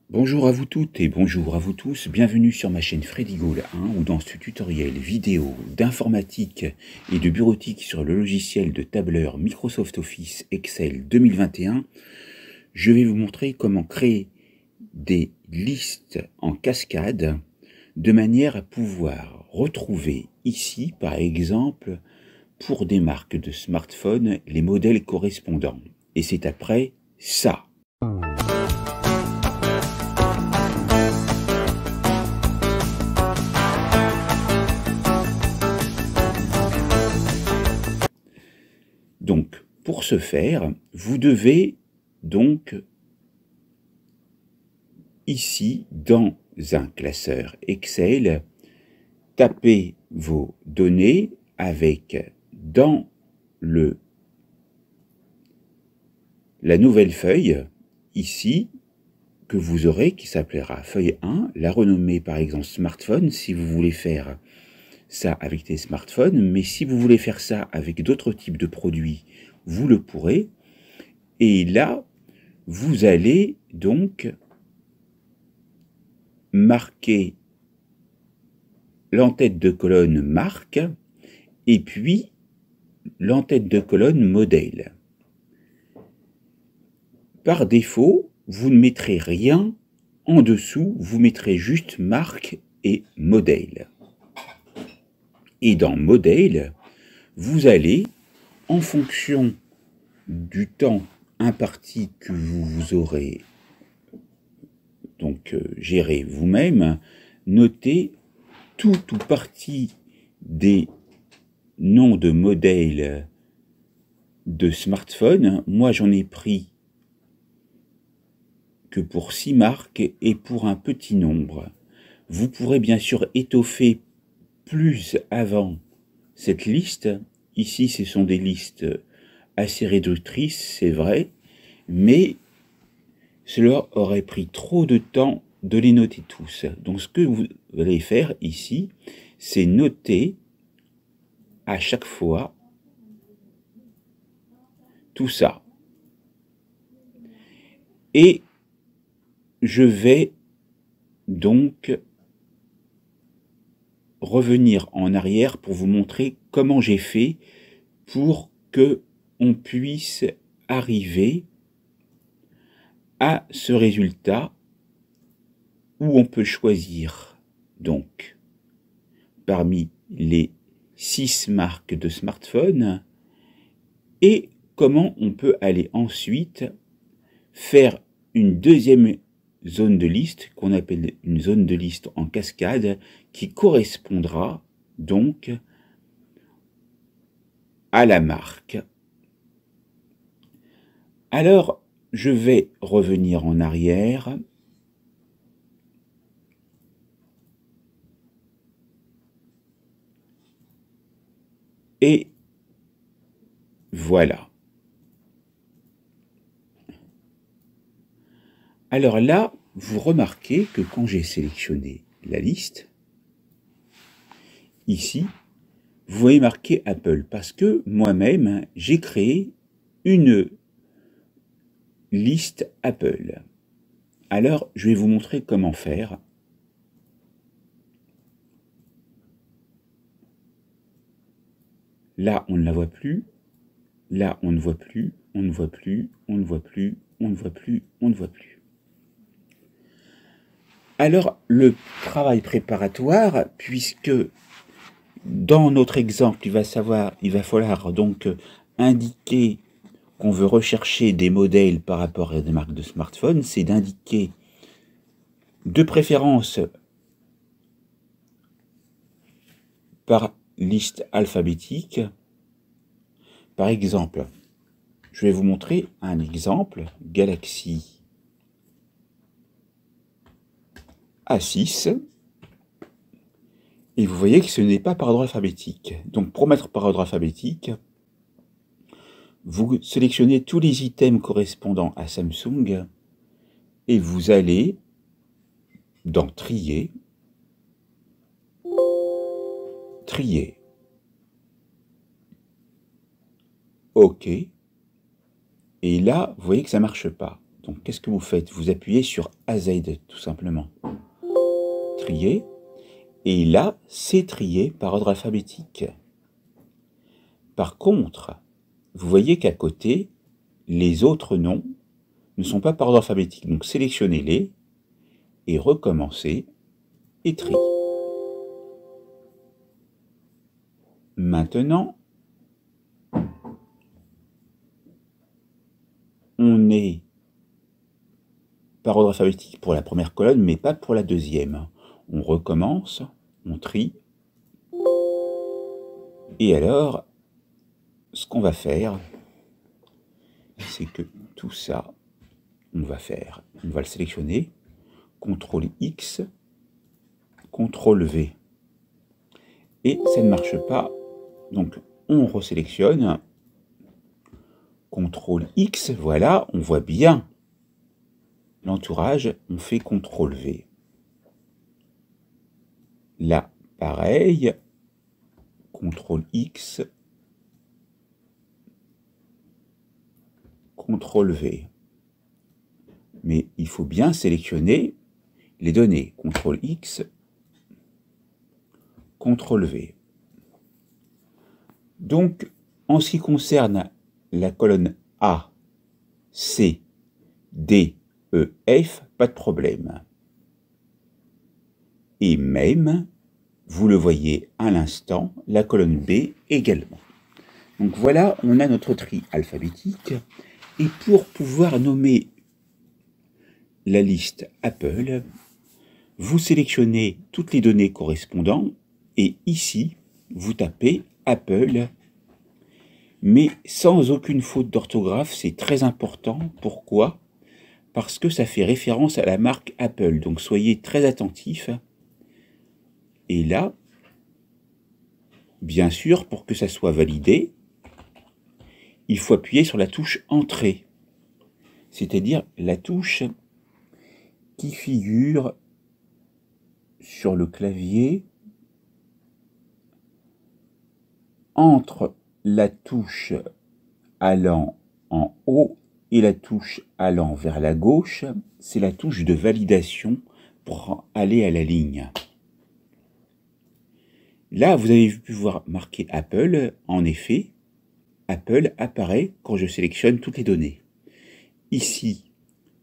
Bonjour à vous toutes et bonjour à vous tous, bienvenue sur ma chaîne Freddy Gall 1 où dans ce tutoriel vidéo d'informatique et de bureautique sur le logiciel de tableur Microsoft Office Excel 2021, je vais vous montrer comment créer des listes en cascade de manière à pouvoir retrouver ici par exemple pour des marques de smartphones les modèles correspondants. Et c'est après ça. Donc, pour ce faire, vous devez donc, ici, dans un classeur Excel, taper vos données avec, dans la nouvelle feuille, ici, que vous aurez, qui s'appellera feuille 1, la renommer par exemple smartphone, si vous voulez faire ça avec des smartphones, mais si vous voulez faire ça avec d'autres types de produits, vous le pourrez. Et là, vous allez donc marquer l'entête de colonne marque et puis l'entête de colonne modèle. Par défaut, vous ne mettrez rien en dessous, vous mettrez juste marque et modèle. Et dans modèle, vous allez, en fonction du temps imparti que vous aurez donc géré vous-même, noter tout ou partie des noms de modèles de smartphone. Moi, j'en ai pris que pour 6 marques et pour un petit nombre. Vous pourrez bien sûr étoffer plus avant cette liste. Ici, ce sont des listes assez réductrices, c'est vrai, mais cela aurait pris trop de temps de les noter tous. Donc ce que vous allez faire ici, c'est noter à chaque fois tout ça. Et je vais donc revenir en arrière pour vous montrer comment j'ai fait pour que on puisse arriver à ce résultat où on peut choisir donc parmi les 6 marques de smartphones et comment on peut aller ensuite faire une deuxième zone de liste qu'on appelle une zone de liste en cascade qui correspondra donc à la marque. Alors, je vais revenir en arrière. Et voilà. Alors là, vous remarquez que quand j'ai sélectionné la liste, ici, vous voyez marqué Apple parce que moi-même, j'ai créé une liste Apple. Alors, je vais vous montrer comment faire. Là, on ne la voit plus. Là, on ne voit plus, on ne voit plus, on ne voit plus, on ne voit plus, on ne voit plus. Alors, le travail préparatoire, puisque dans notre exemple, il va falloir donc indiquer qu'on veut rechercher des modèles par rapport à des marques de smartphones, c'est d'indiquer de préférence par liste alphabétique. Par exemple, je vais vous montrer un exemple, Galaxy A6. Et vous voyez que ce n'est pas par ordre alphabétique. Donc pour mettre par ordre alphabétique, vous sélectionnez tous les items correspondant à Samsung et vous allez dans Trier, Trier, OK. Et là, vous voyez que ça ne marche pas. Donc, qu'est-ce que vous faites? Vous appuyez sur AZ, tout simplement. Trier. Et là, c'est trié par ordre alphabétique. Par contre, vous voyez qu'à côté, les autres noms ne sont pas par ordre alphabétique. Donc, sélectionnez-les et recommencez et tri. Maintenant, on est par ordre alphabétique pour la première colonne, mais pas pour la deuxième. On recommence, on trie. Et alors, ce qu'on va faire, c'est que tout ça, on va le sélectionner, CTRL X, CTRL V. Et ça ne marche pas, donc on resélectionne, CTRL X, voilà, on voit bien l'entourage, on fait CTRL V. Là, pareil, CTRL X, CTRL V. Mais il faut bien sélectionner les données. CTRL X, CTRL V. Donc, en ce qui concerne la colonne A, C, D, E, F, pas de problème. Et même, vous le voyez à l'instant, la colonne B également. Donc voilà, on a notre tri alphabétique. Et pour pouvoir nommer la liste Apple, vous sélectionnez toutes les données correspondantes et ici, vous tapez Apple, mais sans aucune faute d'orthographe. C'est très important. Pourquoi? Parce que ça fait référence à la marque Apple. Donc soyez très attentifs. Et là, bien sûr, pour que ça soit validé, il faut appuyer sur la touche Entrée, c'est-à-dire la touche qui figure sur le clavier entre la touche allant en haut et la touche allant vers la gauche. C'est la touche de validation pour aller à la ligne. Là, vous avez pu voir marqué Apple. En effet, Apple apparaît quand je sélectionne toutes les données. Ici,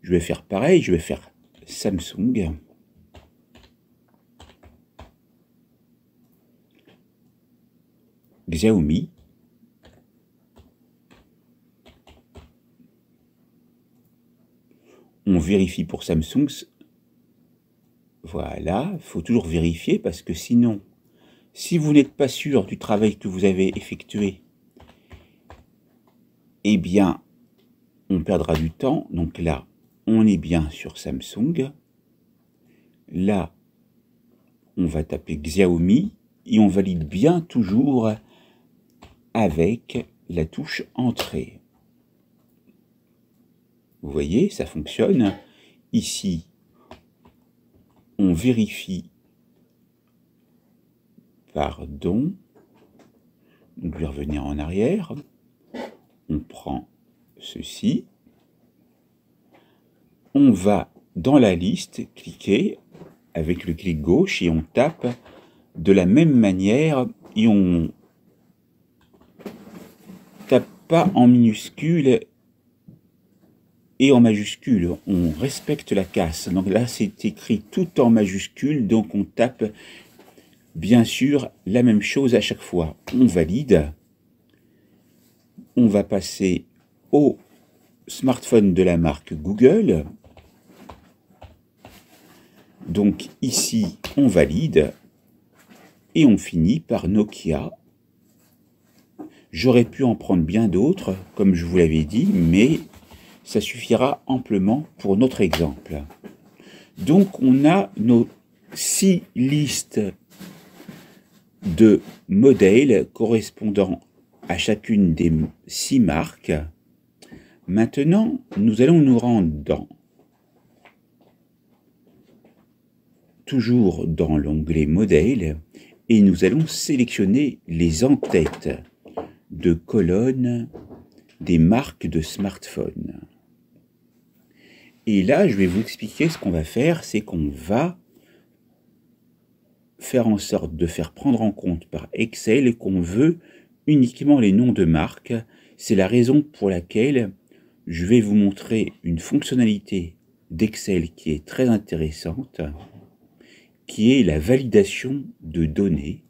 je vais faire pareil, je vais faire Samsung. Xiaomi. On vérifie pour Samsung. Voilà, il faut toujours vérifier parce que sinon, si vous n'êtes pas sûr du travail que vous avez effectué, eh bien, on perdra du temps. Donc là, on est bien sur Samsung. Là, on va taper Xiaomi et on valide bien toujours avec la touche Entrée. Vous voyez, ça fonctionne. Ici, on vérifie. Pardon. Donc, je vais revenir en arrière. On prend ceci. On va dans la liste, cliquer avec le clic gauche et on tape de la même manière et on tape pas en minuscule et en majuscule. On respecte la casse. Donc là, c'est écrit tout en majuscule, donc on tape bien sûr la même chose à chaque fois. On valide. On va passer au smartphone de la marque Google. Donc ici, on valide et on finit par Nokia. J'aurais pu en prendre bien d'autres, comme je vous l'avais dit, mais ça suffira amplement pour notre exemple. Donc on a nos 6 listes de modèles correspondant à chacune des 6 marques. Maintenant, nous allons nous rendre toujours dans l'onglet modèle et nous allons sélectionner les en-têtes de colonne des marques de smartphones. Et là, je vais vous expliquer ce qu'on va faire, c'est qu'on va faire en sorte de faire prendre en compte par Excel qu'on veut uniquement les noms de marques. C'est la raison pour laquelle je vais vous montrer une fonctionnalité d'Excel qui est très intéressante, qui est la validation de données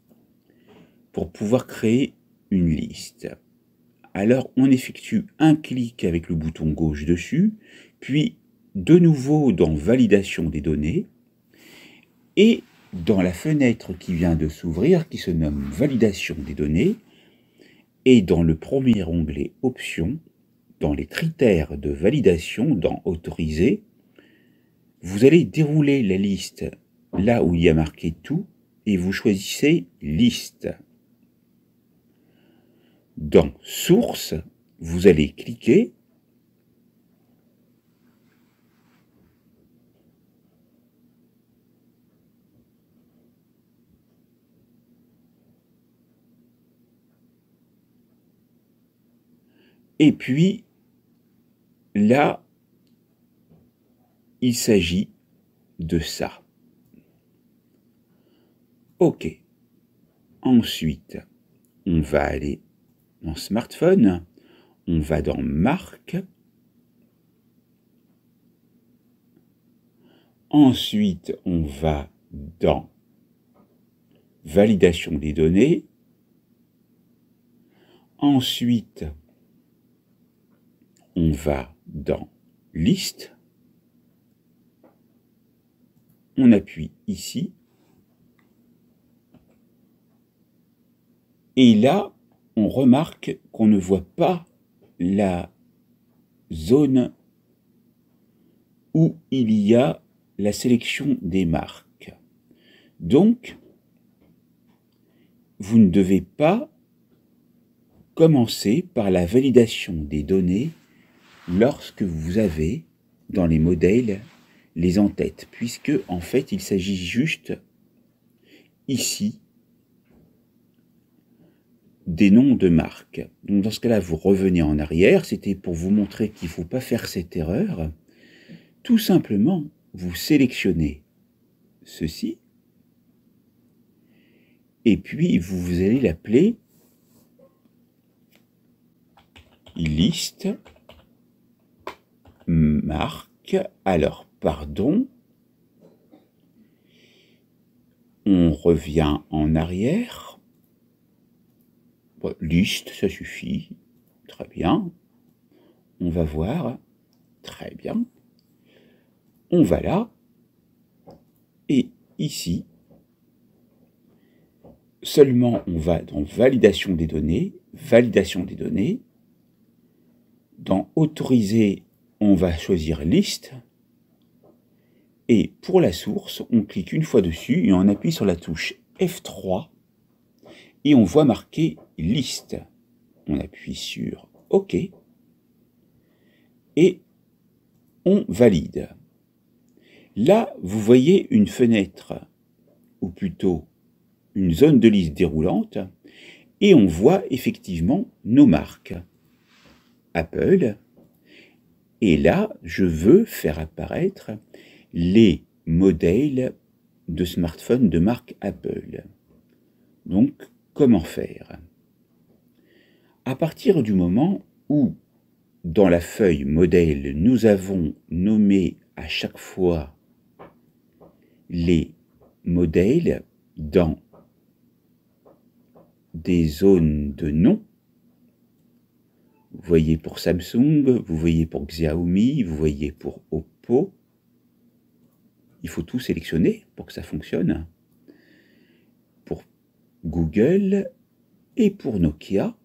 pour pouvoir créer une liste. Alors, on effectue un clic avec le bouton gauche dessus, puis de nouveau dans validation des données, et dans la fenêtre qui vient de s'ouvrir, qui se nomme validation des données, et dans le premier onglet options, dans les critères de validation, dans autoriser, vous allez dérouler la liste là où il y a marqué tout, et vous choisissez liste. Dans source, vous allez cliquer et puis là, il s'agit de ça. OK. Ensuite, on va aller dans smartphone, on va dans marque. Ensuite, on va dans validation des données. Ensuite, on va dans liste. On appuie ici. Et là, on remarque qu'on ne voit pas la zone où il y a la sélection des marques. Donc, vous ne devez pas commencer par la validation des données lorsque vous avez dans les modèles les en-têtes, puisque en fait il s'agit juste ici des noms de marques. Donc dans ce cas-là, vous revenez en arrière. C'était pour vous montrer qu'il ne faut pas faire cette erreur. Tout simplement, vous sélectionnez ceci et puis vous allez l'appeler liste marque. Alors, pardon, on revient en arrière. Bon, liste, ça suffit. Très bien. On va voir. Très bien. On va là. Et ici, seulement on va dans validation des données. Validation des données. Dans autoriser, on va choisir liste. Et pour la source, on clique une fois dessus et on appuie sur la touche F3 et on voit marqué liste. On appuie sur OK et on valide. Là, vous voyez une fenêtre, ou plutôt une zone de liste déroulante, et on voit effectivement nos marques. Apple. Et là, je veux faire apparaître les modèles de smartphones de marque Apple. Donc, comment faire? À partir du moment où, dans la feuille modèle, nous avons nommé à chaque fois les modèles dans des zones de nom, vous voyez pour Samsung, vous voyez pour Xiaomi, vous voyez pour Oppo. Il faut tout sélectionner pour que ça fonctionne. Pour Google et pour Nokia,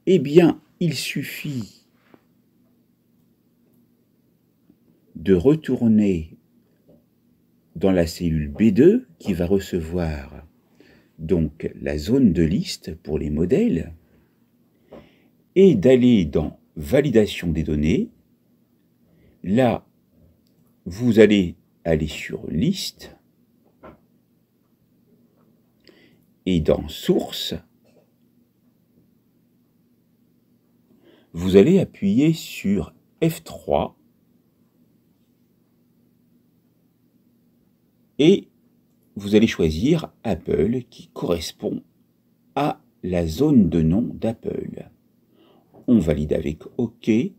eh bien, il suffit de retourner dans la cellule B2 qui va recevoir donc la zone de liste pour les modèles et d'aller dans validation des données. Là, vous allez aller sur liste et dans source, vous allez appuyer sur F3 et vous allez choisir Apple qui correspond à la zone de nom d'Apple. On valide avec OK et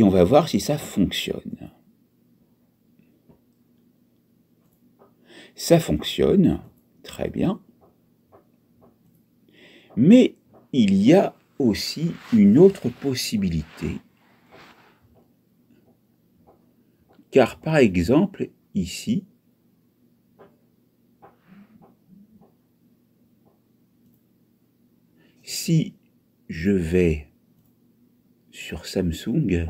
on va voir si ça fonctionne. Ça fonctionne, très bien. Mais il y a aussi une autre possibilité. Car par exemple, ici, si je vais sur Samsung,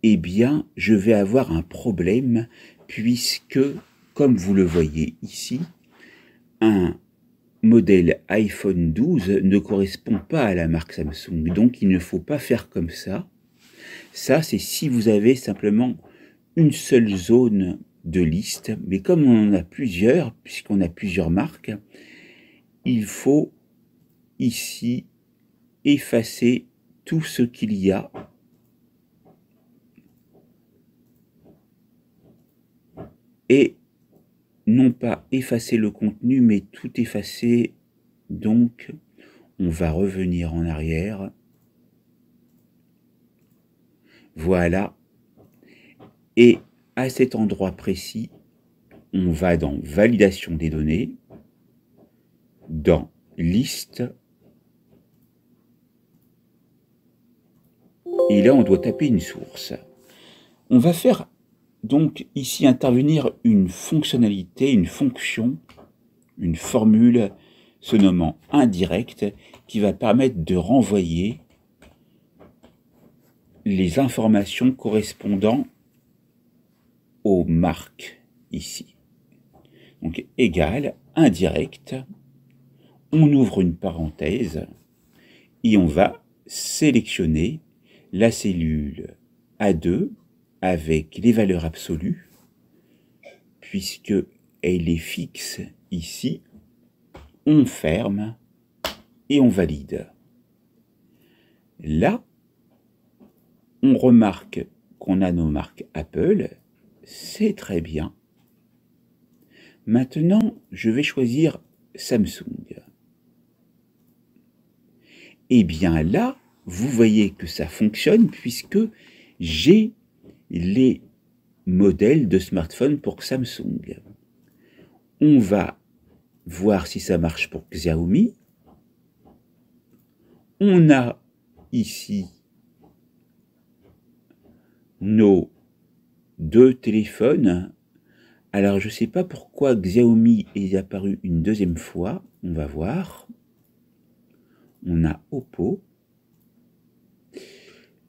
eh bien, je vais avoir un problème puisque, comme vous le voyez ici, un modèle iPhone 12 ne correspond pas à la marque Samsung. Donc, il ne faut pas faire comme ça. Ça, c'est si vous avez simplement une seule zone de liste. Mais comme on en a plusieurs, puisqu'on a plusieurs marques, il faut ici effacer tout ce qu'il y a. Et non pas effacer le contenu, mais tout effacer. Donc, on va revenir en arrière. Voilà. Et à cet endroit précis, on va dans validation des données, dans liste. Et là, on doit taper une source. On va faire donc ici intervenir une fonctionnalité, une fonction, une formule se nommant indirect qui va permettre de renvoyer les informations correspondant aux marques ici. Donc égal indirect, on ouvre une parenthèse et on va sélectionner la cellule A2 avec les valeurs absolues, puisque elle est fixe ici, on ferme et on valide. Là, on remarque qu'on a nos marques Apple, c'est très bien. Maintenant, je vais choisir Samsung. Et bien là, vous voyez que ça fonctionne puisque j'ai les modèles de smartphone pour Samsung. On va voir si ça marche pour Xiaomi. On a ici nos deux téléphones. Alors, je ne sais pas pourquoi Xiaomi est apparu une deuxième fois. On va voir. On a Oppo.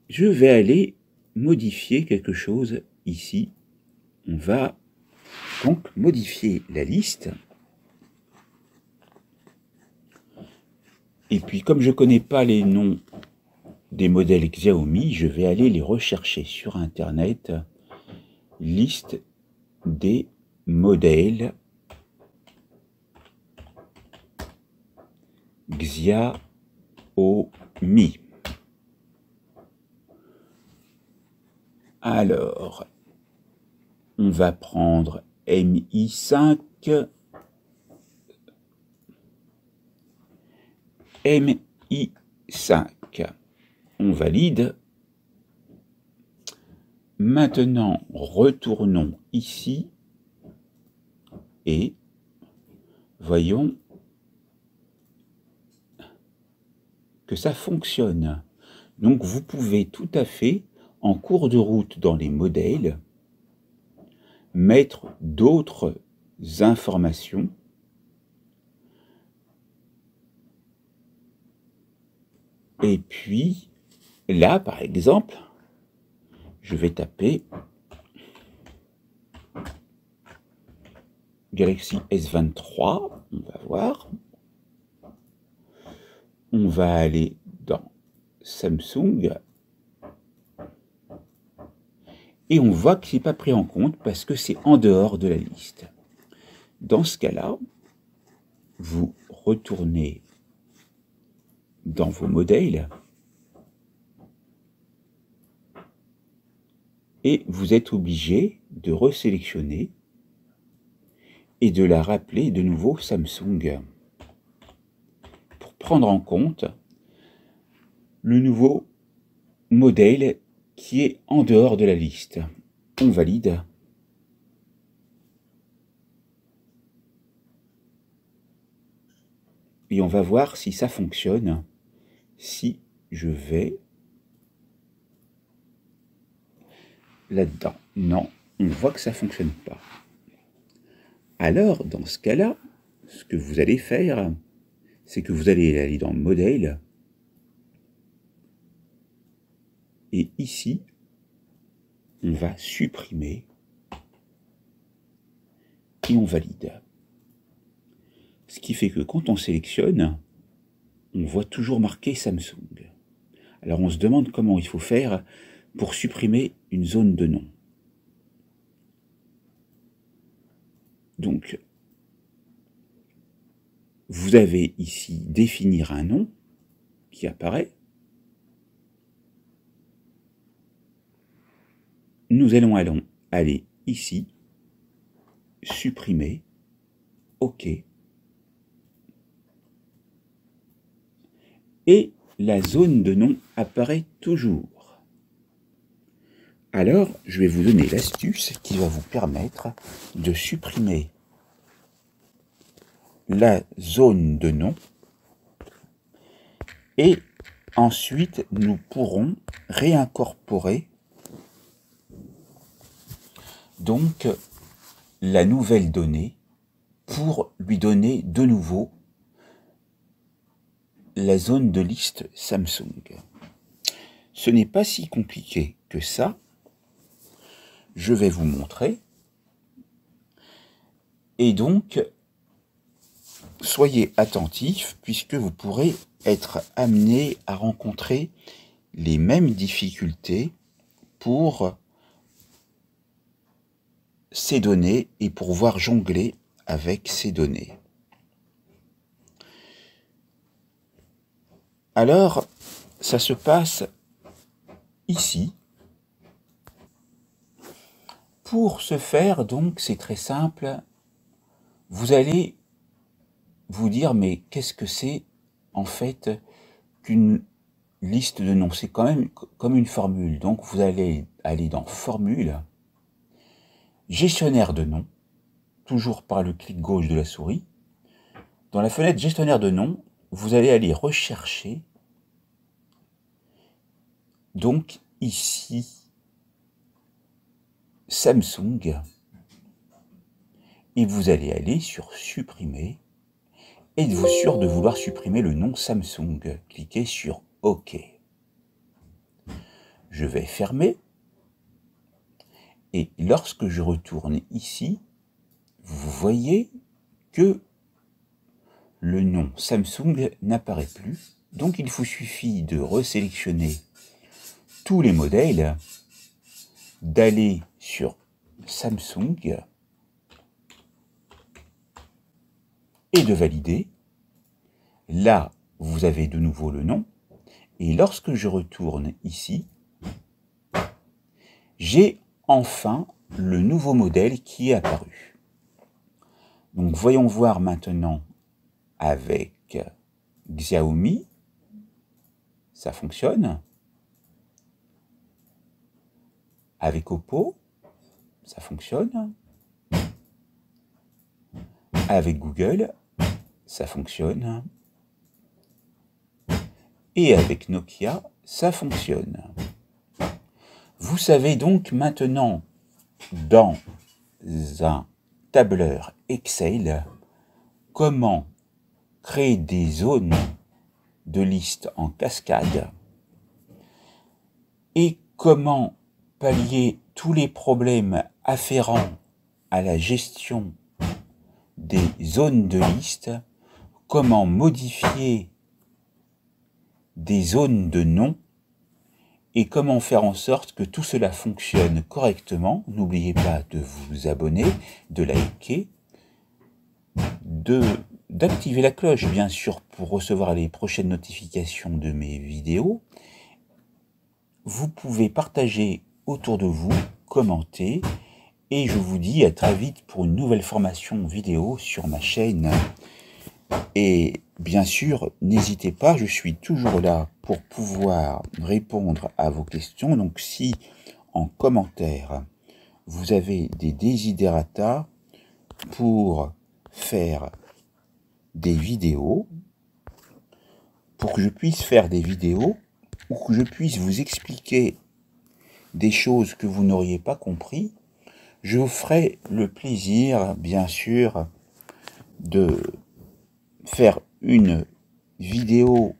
Je vais aller modifier quelque chose ici. On va donc modifier la liste. Et puis, comme je ne connais pas les noms des modèles Xiaomi, je vais aller les rechercher sur Internet. Liste des modèles Xiaomi. Alors, on va prendre Mi5, Mi5. On valide. Maintenant, retournons ici et voyons que ça fonctionne. Donc, vous pouvez tout à fait, en cours de route dans les modèles, mettre d'autres informations et puis là, par exemple, je vais taper Galaxy S23, on va voir. On va aller dans Samsung et on voit que ce n'est pas pris en compte parce que c'est en dehors de la liste. Dans ce cas-là, vous retournez dans vos modèles et vous êtes obligé de resélectionner et de la rappeler de nouveau Samsung pour prendre en compte le nouveau modèle qui est en dehors de la liste. On valide. Et on va voir si ça fonctionne. Si je vais là-dedans. Non, on voit que ça ne fonctionne pas. Alors, dans ce cas-là, ce que vous allez faire, c'est que vous allez aller dans Modèle. Et ici, on va supprimer et on valide. Ce qui fait que quand on sélectionne, on voit toujours marqué Samsung. Alors on se demande comment il faut faire pour supprimer une zone de nom. Donc, vous avez ici définir un nom qui apparaît. Nous allons aller ici, supprimer, OK. Et la zone de nom apparaît toujours. Alors, je vais vous donner l'astuce qui va vous permettre de supprimer la zone de nom et ensuite nous pourrons réincorporer donc la nouvelle donnée pour lui donner de nouveau la zone de liste Samsung. Ce n'est pas si compliqué que ça. Je vais vous montrer. Et donc, soyez attentifs puisque vous pourrez être amené à rencontrer les mêmes difficultés pour ces données et pour pouvoir jongler avec ces données. Alors, ça se passe ici. Pour ce faire, donc, c'est très simple. Vous allez vous dire, mais qu'est-ce que c'est en fait qu'une liste de noms? C'est quand même comme une formule. Donc, vous allez aller dans Formule, Gestionnaire de noms, toujours par le clic gauche de la souris. Dans la fenêtre Gestionnaire de noms, vous allez aller rechercher, donc ici, Samsung, et vous allez aller sur Supprimer. Êtes-vous sûr de vouloir supprimer le nom Samsung? Cliquez sur OK. Je vais fermer. Et lorsque je retourne ici, vous voyez que le nom Samsung n'apparaît plus. Donc il vous suffit de resélectionner tous les modèles, d'aller sur Samsung et de valider. Là, vous avez de nouveau le nom. Et lorsque je retourne ici, j'ai enfin le nouveau modèle qui est apparu. Donc voyons voir maintenant avec Xiaomi. Ça fonctionne. Avec Oppo, ça fonctionne. Avec Google, ça fonctionne. Et avec Nokia, ça fonctionne. Vous savez donc maintenant, dans un tableur Excel, comment créer des zones de liste en cascade et comment pallier tous les problèmes afférents à la gestion des zones de liste, comment modifier des zones de nom et comment faire en sorte que tout cela fonctionne correctement. N'oubliez pas de vous abonner, de liker, d'activer la cloche bien sûr pour recevoir les prochaines notifications de mes vidéos. Vous pouvez partager autour de vous commenter. Et je vous dis à très vite pour une nouvelle formation vidéo sur ma chaîne. Et bien sûr, n'hésitez pas, je suis toujours là pour pouvoir répondre à vos questions. Donc si en commentaire, vous avez des desiderata pour faire des vidéos, pour que je puisse faire des vidéos, ou que je puisse vous expliquer des choses que vous n'auriez pas compris, je vous ferai le plaisir, bien sûr, de faire une vidéo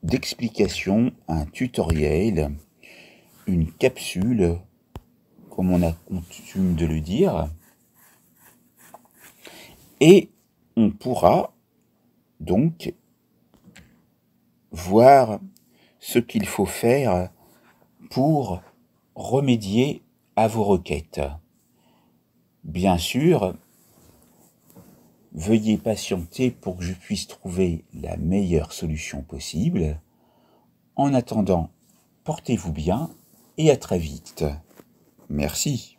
d'explication, un tutoriel, une capsule, comme on a coutume de le dire, et on pourra donc voir ce qu'il faut faire pour remédier à vos requêtes. Bien sûr, veuillez patienter pour que je puisse trouver la meilleure solution possible. En attendant, portez-vous bien et à très vite. Merci.